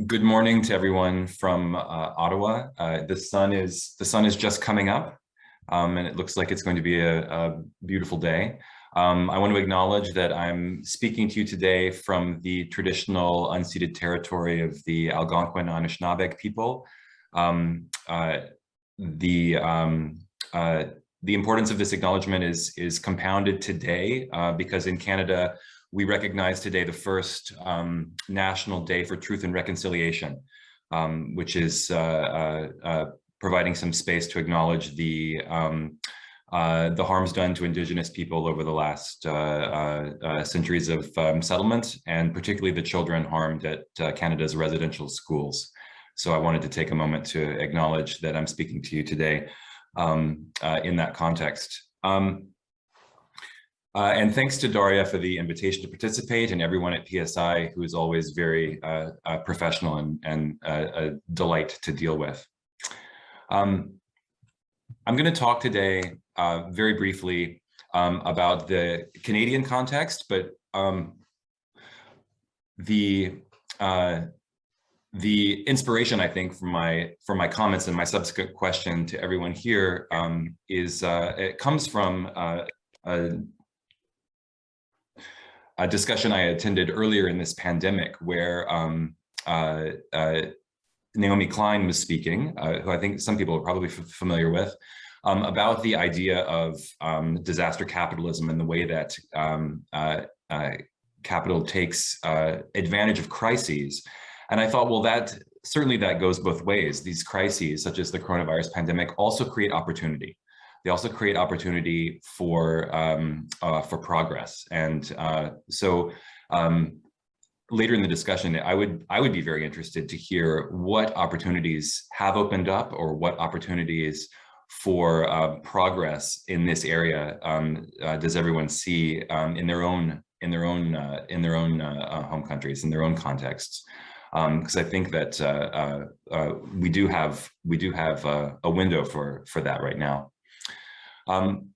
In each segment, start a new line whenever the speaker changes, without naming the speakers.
Good morning to everyone from Ottawa. The sun is just coming up, and it looks like it's going to be a beautiful day. I want to acknowledge that I'm speaking to you today from the traditional unceded territory of the Algonquin Anishinaabe people. The importance of this acknowledgement is compounded today because in Canada, we recognize today the first National Day for Truth and Reconciliation, which is providing some space to acknowledge the harms done to Indigenous people over the last centuries of settlement, and particularly the children harmed at Canada's residential schools. So I wanted to take a moment to acknowledge that I'm speaking to you today in that context. And thanks to Daria for the invitation to participate, and everyone at PSI who is always very professional and a delight to deal with. I'm going to talk today very briefly about the Canadian context, but the inspiration, I think, for my comments and my subsequent question to everyone here it comes from a discussion I attended earlier in this pandemic where Naomi Klein was speaking, who I think some people are probably familiar with, about the idea of disaster capitalism and the way that capital takes advantage of crises. And I thought, well, that goes both ways. These crises, such as the coronavirus pandemic, also create opportunity. They also create opportunity for progress. And so later in the discussion, I would be very interested to hear what opportunities have opened up, or what opportunities for progress in this area does everyone see in their own home countries, in their own contexts. Because I think that we do have a window for that right now.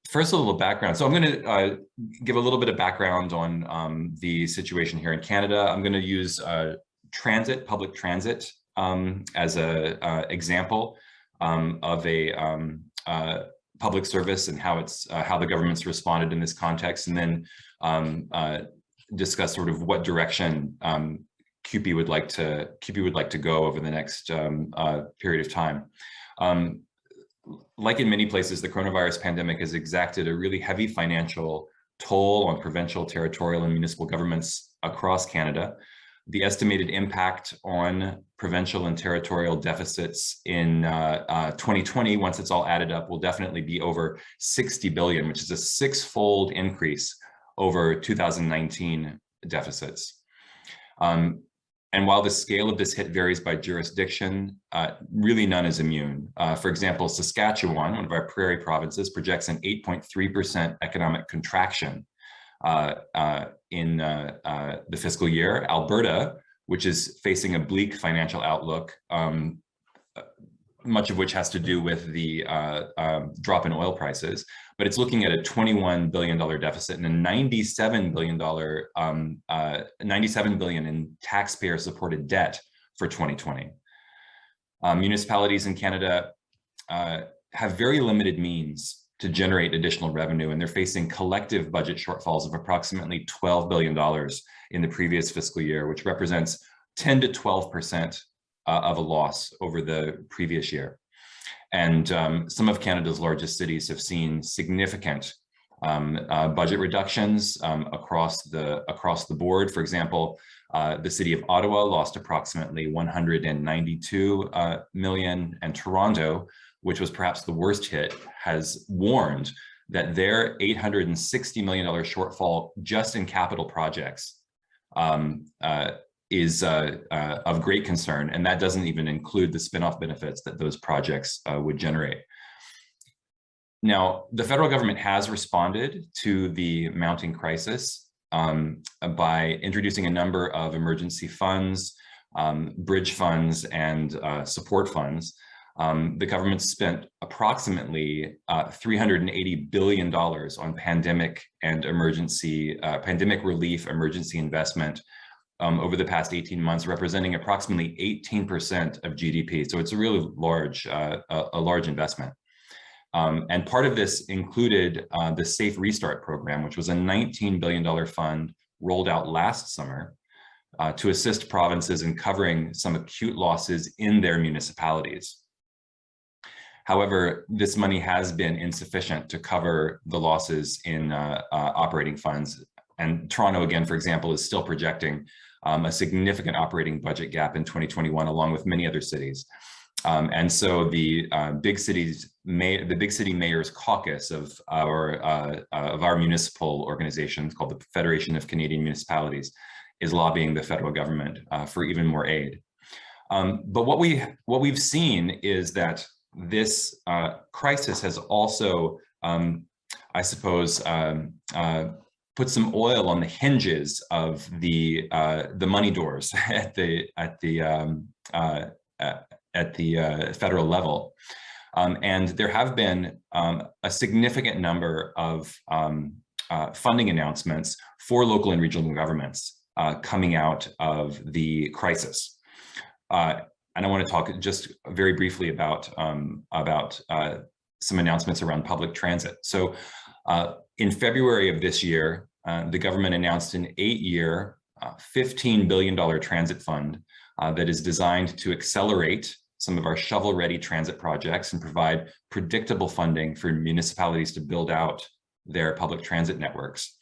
First, a little background. So I'm going to give a little bit of background on the situation here in Canada. I'm going to use public transit, as an example of a public service and how the government's responded in this context, and then discuss sort of what direction CUPE would like to go over the next period of time. Like in many places, the coronavirus pandemic has exacted a really heavy financial toll on provincial, territorial, and municipal governments across Canada. The estimated impact on provincial and territorial deficits in 2020, once it's all added up, will definitely be over 60 billion, which is a six-fold increase over 2019 deficits. And while the scale of this hit varies by jurisdiction, really none is immune. For example, Saskatchewan, one of our prairie provinces, projects an 8.3% economic contraction in the fiscal year. Alberta, which is facing a bleak financial outlook, much of which has to do with the drop in oil prices, but it's looking at a $21 billion deficit and a $97 billion in taxpayer-supported debt for 2020. Municipalities in Canada have very limited means to generate additional revenue, and they're facing collective budget shortfalls of approximately $12 billion in the previous fiscal year, which represents 10 to 12% of a loss over the previous year. And some of Canada's largest cities have seen significant budget reductions across the board. For example, the city of Ottawa lost approximately 192 million, and Toronto, which was perhaps the worst hit, has warned that their $860 million shortfall just in capital projects is of great concern, and that doesn't even include the spin-off benefits that those projects would generate. Now, the federal government has responded to the mounting crisis by introducing a number of emergency funds, bridge funds, and support funds. The government spent approximately $380 billion on pandemic relief, emergency investment over the past 18 months, representing approximately 18% of GDP. So it's a really large, a large investment. And part of this included the Safe Restart program, which was a $19 billion fund rolled out last summer to assist provinces in covering some acute losses in their municipalities. However, this money has been insufficient to cover the losses in operating funds. And Toronto, again, for example, is still projecting a significant operating budget gap in 2021, along with many other cities. And so the big city mayors caucus of our municipal organization, called the Federation of Canadian Municipalities, is lobbying the federal government for even more aid. But what we've seen is that this crisis has also, I suppose, put some oil on the hinges of the money doors at the federal level, and there have been a significant number of funding announcements for local and regional governments coming out of the crisis. And I want to talk just very briefly about some announcements around public transit. So in February of this year, the government announced an 8-year, $15 billion transit fund that is designed to accelerate some of our shovel-ready transit projects and provide predictable funding for municipalities to build out their public transit networks.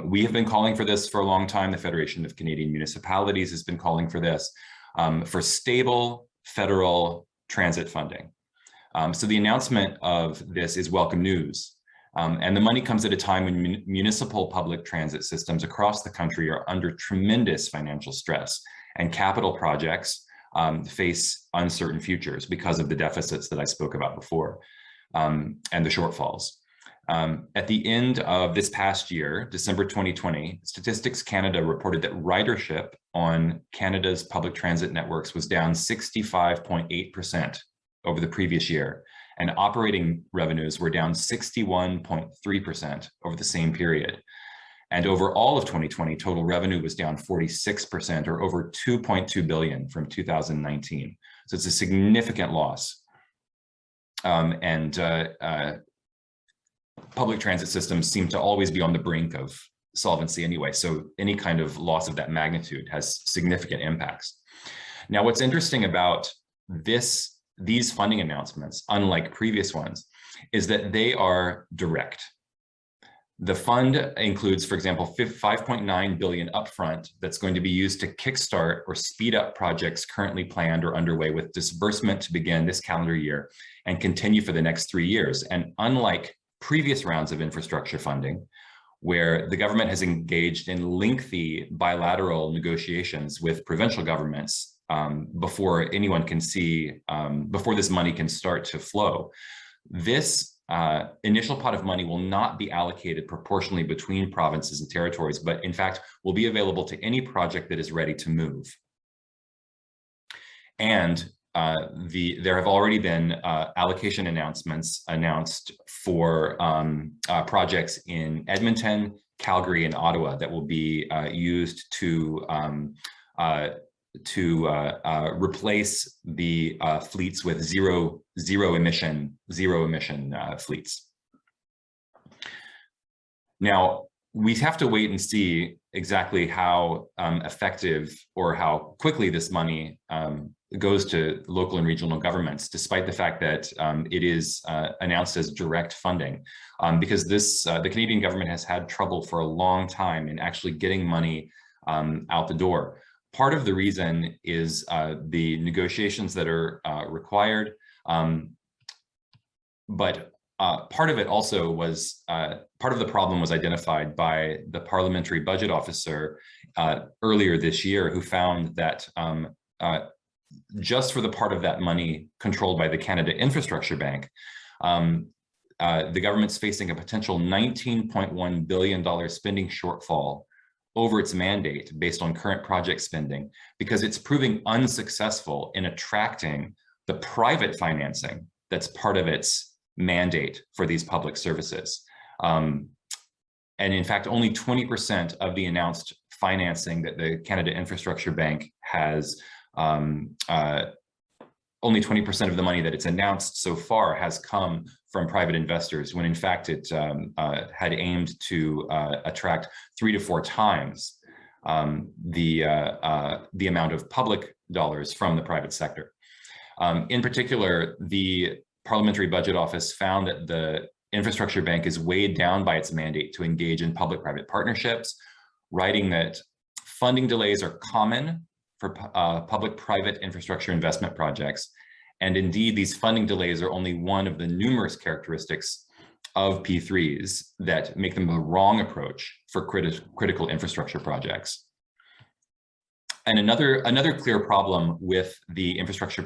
We have been calling for this for a long time. The Federation of Canadian Municipalities has been calling for this, for stable federal transit funding. So the announcement of this is welcome news. And the money comes at a time when municipal public transit systems across the country are under tremendous financial stress, and capital projects face uncertain futures because of the deficits that I spoke about before, and the shortfalls. At the end of this past year, December 2020, Statistics Canada reported that ridership on Canada's public transit networks was down 65.8% over the previous year, and operating revenues were down 61.3% over the same period. And over all of 2020, total revenue was down 46%, or over $2.2 billion from 2019. So it's a significant loss. Public transit systems seem to always be on the brink of solvency anyway, so any kind of loss of that magnitude has significant impacts. Now, what's interesting about these funding announcements, unlike previous ones, is that they are direct. The fund includes, for example, $5.9 billion upfront that's going to be used to kickstart or speed up projects currently planned or underway, with disbursement to begin this calendar year and continue for the next 3 years. And unlike previous rounds of infrastructure funding, where the government has engaged in lengthy bilateral negotiations with provincial governments before anyone can see, before this money can start to flow, this initial pot of money will not be allocated proportionally between provinces and territories, but in fact will be available to any project that is ready to move. And there have already been allocation announcements announced for projects in Edmonton, Calgary, and Ottawa that will be used to replace the fleets with zero emission fleets. Now, we have to wait and see exactly how effective or how quickly this money goes to local and regional governments, despite the fact that it is announced as direct funding, because the Canadian government has had trouble for a long time in actually getting money out the door. Part of the reason is the negotiations that are required, but part of it also was, part of the problem was identified by the Parliamentary Budget Officer earlier this year, who found that just for the part of that money controlled by the Canada Infrastructure Bank, the government's facing a potential $19.1 billion spending shortfall over its mandate based on current project spending, because it's proving unsuccessful in attracting the private financing that's part of its mandate for these public services. And in fact, only 20% of the announced financing that the Canada Infrastructure Bank has, only 20% of the money that it's announced so far has come from private investors, when in fact it had aimed to attract 3 to 4 times the amount of public dollars from the private sector. In particular, the Parliamentary Budget Office found that the Infrastructure Bank is weighed down by its mandate to engage in public-private partnerships, writing that funding delays are common for public-private infrastructure investment projects. And indeed, these funding delays are only one of the numerous characteristics of P3s that make them the wrong approach for critical infrastructure projects. And another clear problem with the infrastructure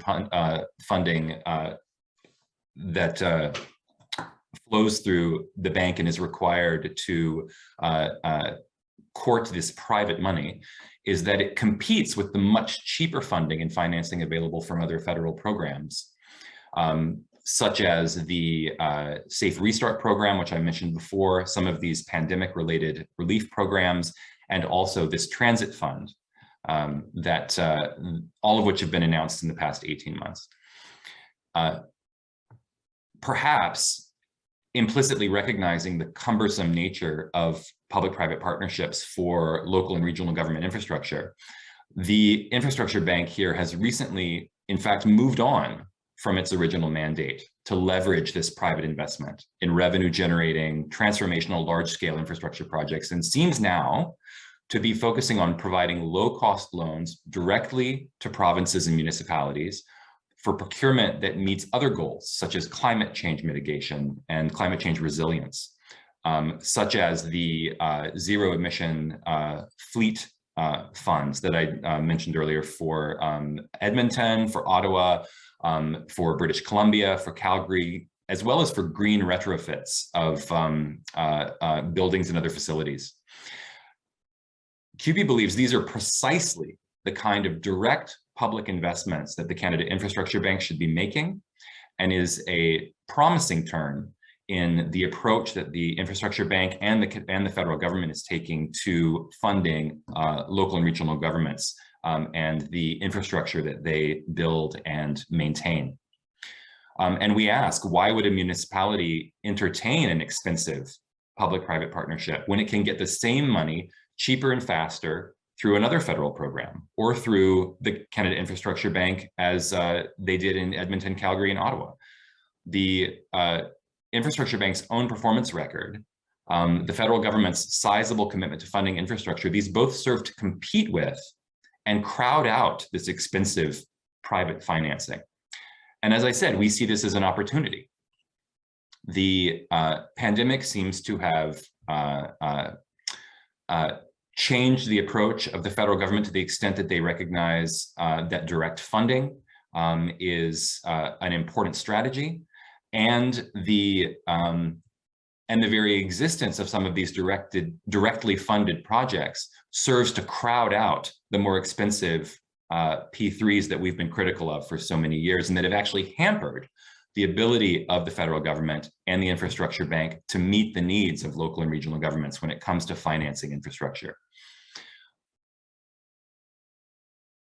funding that flows through the bank and is required to court this private money is that it competes with the much cheaper funding and financing available from other federal programs, such as the Safe Restart program, which I mentioned before, some of these pandemic-related relief programs, and also this transit fund, that all of which have been announced in the past 18 months. Perhaps implicitly recognizing the cumbersome nature of public-private partnerships for local and regional government infrastructure, the Infrastructure Bank here has recently, in fact, moved on from its original mandate to leverage this private investment in revenue-generating, transformational, large-scale infrastructure projects, and seems now to be focusing on providing low-cost loans directly to provinces and municipalities for procurement that meets other goals, such as climate change mitigation and climate change resilience, such as the zero emission fleet funds that I mentioned earlier for Edmonton, for Ottawa, for British Columbia, for Calgary, as well as for green retrofits of buildings and other facilities. CUPE believes these are precisely the kind of direct public investments that the Canada Infrastructure Bank should be making, and is a promising turn in the approach that the Infrastructure Bank and the federal government is taking to funding local and regional governments and the infrastructure that they build and maintain. And we ask, why would a municipality entertain an expensive public-private partnership when it can get the same money cheaper and faster through another federal program, or through the Canada Infrastructure Bank, as they did in Edmonton, Calgary, and Ottawa? The Infrastructure Bank's own performance record, the federal government's sizable commitment to funding infrastructure, these both serve to compete with and crowd out this expensive private financing. And as I said, we see this as an opportunity. The pandemic seems to have change the approach of the federal government to the extent that they recognize that direct funding is an important strategy, and the very existence of some of these directly funded projects serves to crowd out the more expensive P3s that we've been critical of for so many years, and that have actually hampered the ability of the federal government and the Infrastructure Bank to meet the needs of local and regional governments when it comes to financing infrastructure.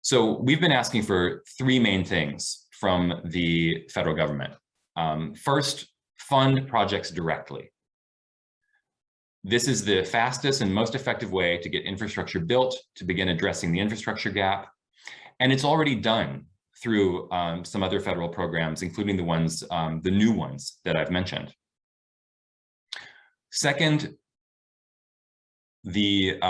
So we've been asking for 3 main things from the federal government. First, fund projects directly. This is the fastest and most effective way to get infrastructure built, to begin addressing the infrastructure gap. And it's already done through some other federal programs, including the ones, the new ones that I've mentioned. Second, the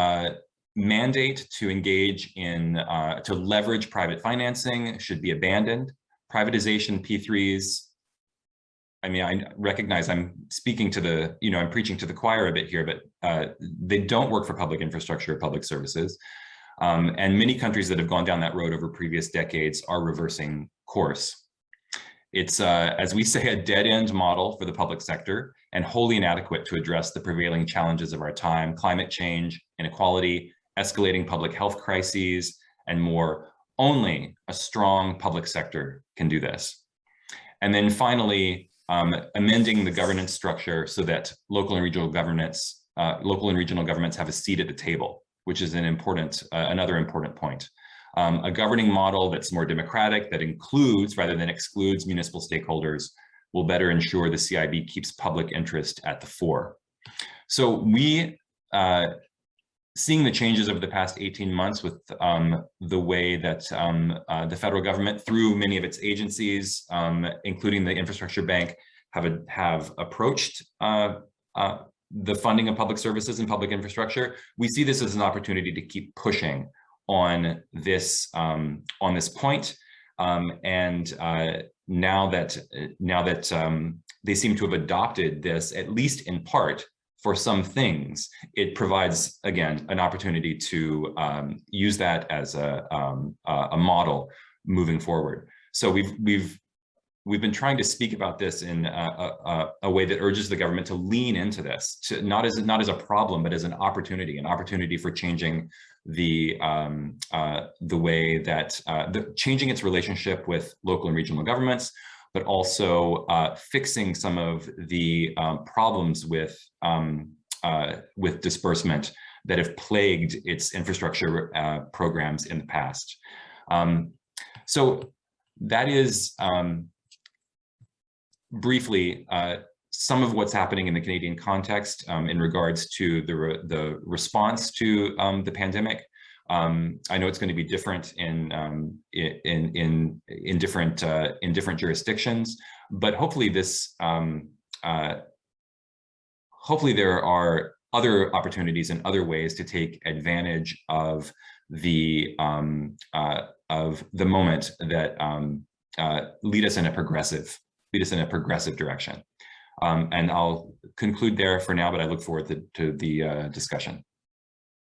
mandate to engage in, to leverage private financing should be abandoned. Privatization, P3s, I mean, I recognize I'm speaking to the, I'm preaching to the choir a bit here, but they don't work for public infrastructure or public services. And many countries that have gone down that road over previous decades are reversing course. It's, as we say, a dead-end model for the public sector and wholly inadequate to address the prevailing challenges of our time: climate change, inequality, escalating public health crises, and more. Only a strong public sector can do this. And then finally, amending the governance structure so that local and regional governments have a seat at the table which is an important, another important point. A governing model that's more democratic, that includes rather than excludes municipal stakeholders, will better ensure the CIB keeps public interest at the fore. So we, seeing the changes over the past 18 months with the way that the federal government, through many of its agencies, including the Infrastructure Bank, have approached the funding of public services and public infrastructure, we see this as an opportunity to keep pushing on this point. And now that they seem to have adopted this, at least in part, for some things, it provides, again, an opportunity to use that as a model moving forward. So we've been trying to speak about this in a way that urges the government to lean into this, to not as a problem, but as an opportunity for changing the way that changing its relationship with local and regional governments, but also fixing some of the problems with disbursement that have plagued its infrastructure programs in the past. So that is briefly some of what's happening in the Canadian context in regards to the response to the pandemic. I know it's going to be different in different jurisdictions, but hopefully this hopefully there are other opportunities and other ways to take advantage of the moment that lead us in a progressive direction. And I'll conclude there for now, but I look forward to the discussion.